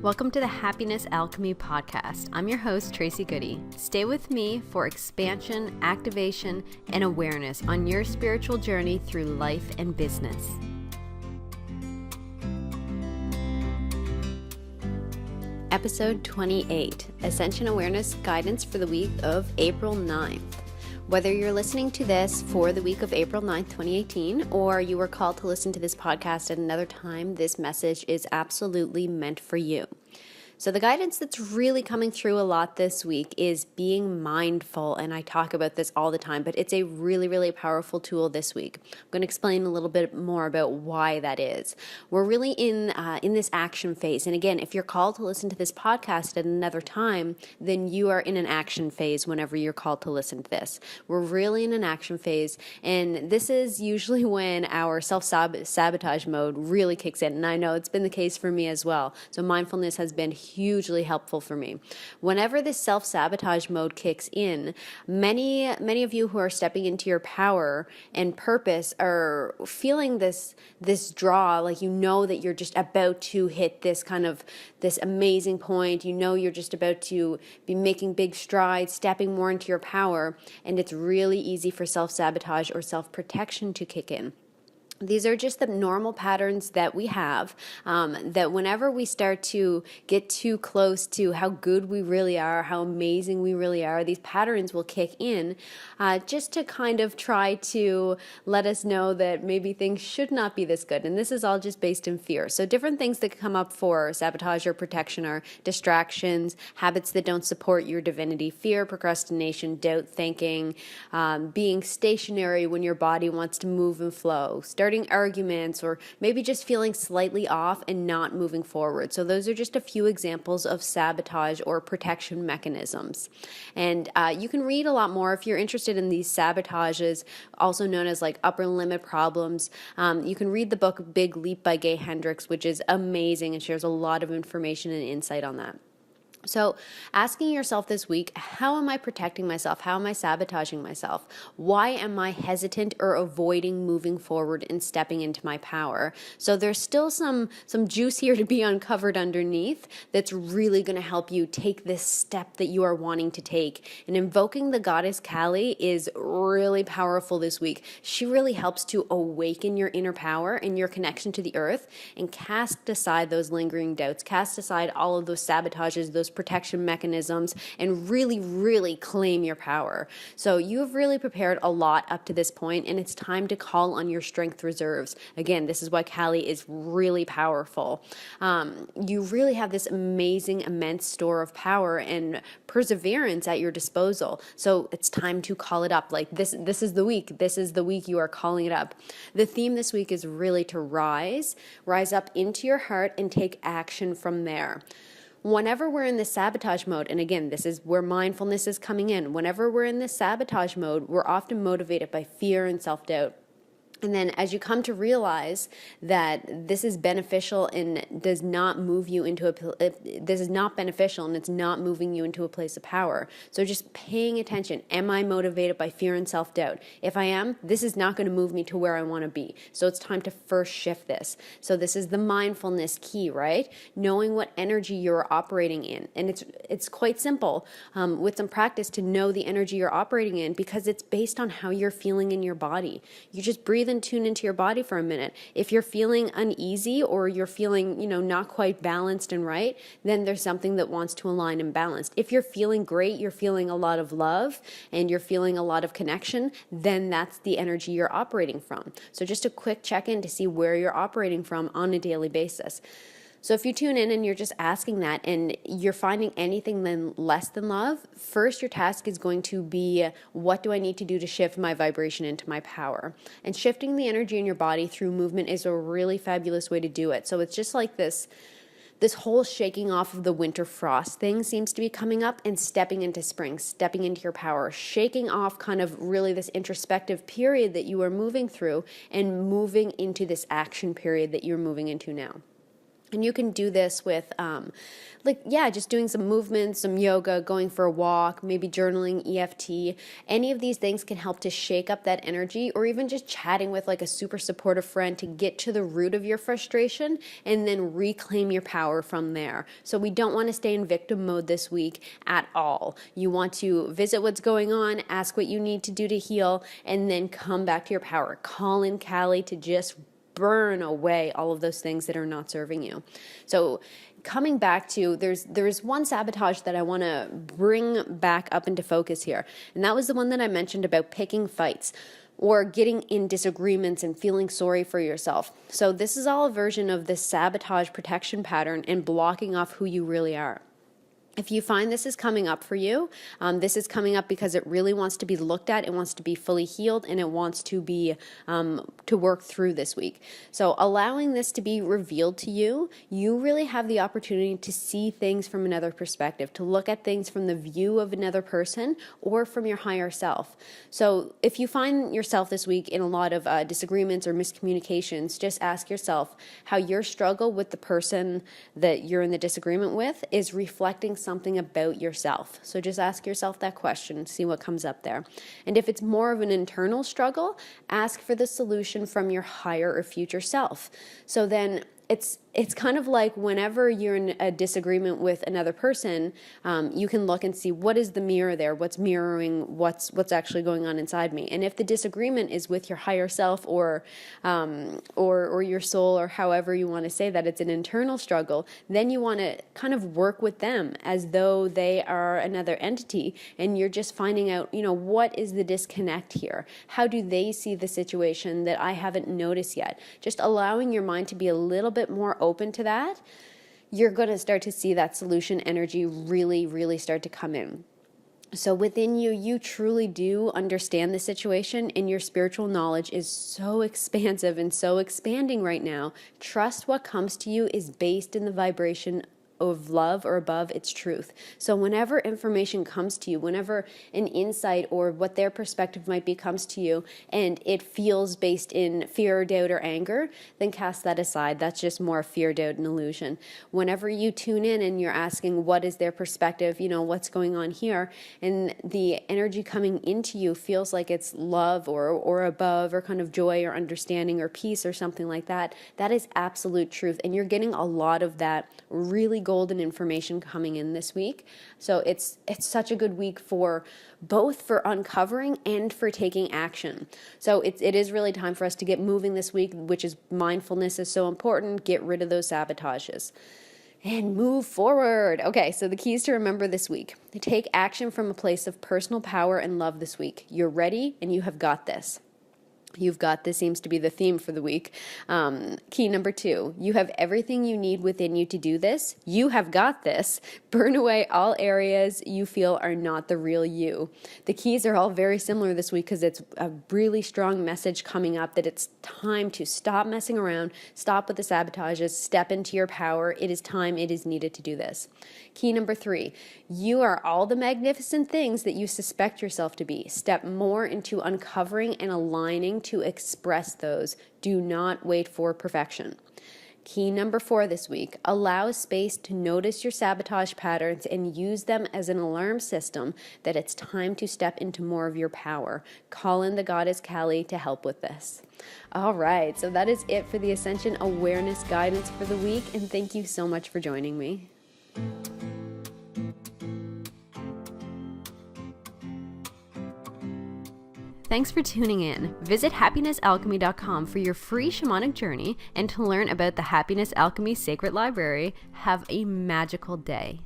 Welcome to the Happiness Alchemy Podcast. I'm your host, Tracy Goody. Stay with me for expansion, activation, and awareness on your spiritual journey through life and business. Episode 28, Ascension Awareness Guidance for the week of April 9th. Whether you're listening to this for the week of April 9th, 2018, or you were called to listen to this podcast at another time, this message is absolutely meant for you. So the guidance that's really coming through a lot this week is being mindful, and I talk about this all the time, but it's a really, really powerful tool this week. I'm going to explain a little bit more about why that is. We're really in this action phase, and again, if you're called to listen to this podcast at another time, then you are in an action phase whenever you're called to listen to this. We're really in an action phase, and this is usually when our self-sabotage mode really kicks in, and I know it's been the case for me as well. So mindfulness has been hugely helpful for me. Whenever this self-sabotage mode kicks in, many of you who are stepping into your power and purpose are feeling this draw, like you know that you're just about to hit this amazing point. You know you're just about to be making big strides, stepping more into your power, and it's really easy for self-sabotage or self-protection to kick in. These are just the normal patterns that we have, that whenever we start to get too close to how good we really are, how amazing we really are, these patterns will kick in just to kind of try to let us know that maybe things should not be this good. And this is all just based in fear. So different things that come up for sabotage or protection are distractions, habits that don't support your divinity, fear, procrastination, doubt thinking, being stationary when your body wants to move and flow, starting arguments, or maybe just feeling slightly off and not moving forward. So those are just a few examples of sabotage or protection mechanisms. And you can read a lot more if you're interested in these sabotages, also known as like upper limit problems. You can read the book Big Leap by Gay Hendricks, which is amazing and shares a lot of information and insight on that. So asking yourself this week, how am I protecting myself? How am I sabotaging myself? Why am I hesitant or avoiding moving forward and stepping into my power? So there's still some juice here to be uncovered underneath that's really going to help you take this step that you are wanting to take. And invoking the goddess Kali is really powerful this week. She really helps to awaken your inner power and your connection to the earth and cast aside those lingering doubts, cast aside all of those sabotages, those protection mechanisms, and really, really claim your power. So you have really prepared a lot up to this point, and it's time to call on your strength reserves. Again, this is why Kali is really powerful. You really have this amazing, immense store of power and perseverance at your disposal. So it's time to call it up. Like this is the week. This is the week you are calling it up. The theme this week is really to rise up into your heart and take action from there. Whenever we're in this sabotage mode, and again, this is where mindfulness is coming in, whenever we're in this sabotage mode, we're often motivated by fear and self-doubt. And then as you come to realize that this is beneficial and does not move you into this is not beneficial and it's not moving you into a place of power. So just paying attention. Am I motivated by fear and self-doubt? If I am, this is not going to move me to where I want to be. So it's time to first shift this. So this is the mindfulness key, right? Knowing what energy you're operating in. And it's quite simple with some practice to know the energy you're operating in, because it's based on how you're feeling in your body. You just breathe and tune into your body for a minute. If you're feeling uneasy or you're feeling, not quite balanced and right, then there's something that wants to align and balance. If you're feeling great, you're feeling a lot of love and you're feeling a lot of connection, then that's the energy you're operating from. So just a quick check-in to see where you're operating from on a daily basis. So if you tune in and you're just asking that and you're finding anything then less than love, first your task is going to be, what do I need to do to shift my vibration into my power? And shifting the energy in your body through movement is a really fabulous way to do it. So it's just like this whole shaking off of the winter frost thing seems to be coming up, and stepping into spring, stepping into your power, shaking off kind of really this introspective period that you are moving through and moving into this action period that you're moving into now. And you can do this with, just doing some movements, some yoga, going for a walk, maybe journaling, EFT. Any of these things can help to shake up that energy, or even just chatting with like a super supportive friend to get to the root of your frustration and then reclaim your power from there. So we don't want to stay in victim mode this week at all. You want to visit what's going on, ask what you need to do to heal, and then come back to your power. Call in Callie to just burn away all of those things that are not serving you. So coming back to, there's one sabotage that I want to bring back up into focus here. And that was the one that I mentioned about picking fights or getting in disagreements and feeling sorry for yourself. So this is all a version of this sabotage protection pattern and blocking off who you really are. If you find this is coming up for you, this is coming up because it really wants to be looked at, it wants to be fully healed, and it wants to be to work through this week. So allowing this to be revealed to you, you really have the opportunity to see things from another perspective, to look at things from the view of another person or from your higher self. So if you find yourself this week in a lot of disagreements or miscommunications, just ask yourself how your struggle with the person that you're in the disagreement with is reflecting something about yourself. So just ask yourself that question, see what comes up there. And if it's more of an internal struggle, ask for the solution from your higher or future self. So then it's kind of like whenever you're in a disagreement with another person, you can look and see what is the mirror there, what's mirroring what's actually going on inside me. And if the disagreement is with your higher self or your soul, or however you want to say that, it's an internal struggle, then you want to kind of work with them as though they are another entity, and you're just finding out, what is the disconnect here? How do they see the situation that I haven't noticed yet? Just allowing your mind to be a little bit more open to that, you're going to start to see that solution energy really, really start to come in. So within you, you truly do understand the situation, and your spiritual knowledge is so expansive and so expanding right now. Trust what comes to you is based in the vibration of love or above its truth. So whenever information comes to you, whenever an insight or what their perspective might be comes to you, and it feels based in fear, doubt, or anger, then cast that aside. That's just more fear, doubt, and illusion. Whenever you tune in and you're asking what is their perspective, what's going on here, and the energy coming into you feels like it's love or above, or kind of joy or understanding or peace or something like that, that is absolute truth. And you're getting a lot of that really golden information coming in this week. So it's such a good week for both for uncovering and for taking action. So it is really time for us to get moving this week, which is mindfulness is so important. Get rid of those sabotages and move forward. Okay, so the keys to remember this week. Take action from a place of personal power and love this week. You're ready and you have got this. You've got this seems to be the theme for the week. Key number 2, you have everything you need within you to do this. You have got this. Burn away all areas you feel are not the real you. The keys are all very similar this week because it's a really strong message coming up that it's time to stop messing around, stop with the sabotages, step into your power. It is time, it is needed to do this. Key number 3, you are all the magnificent things that you suspect yourself to be. Step more into uncovering and aligning to express those. Do not wait for perfection. Key number 4 this week, allow space to notice your sabotage patterns and use them as an alarm system that it's time to step into more of your power. Call in the goddess Callie to help with this. All right, so that is it for the Ascension Awareness Guidance for the week, and thank you so much for joining me. Thanks for tuning in. Visit happinessalchemy.com for your free shamanic journey and to learn about the Happiness Alchemy Sacred Library. Have a magical day.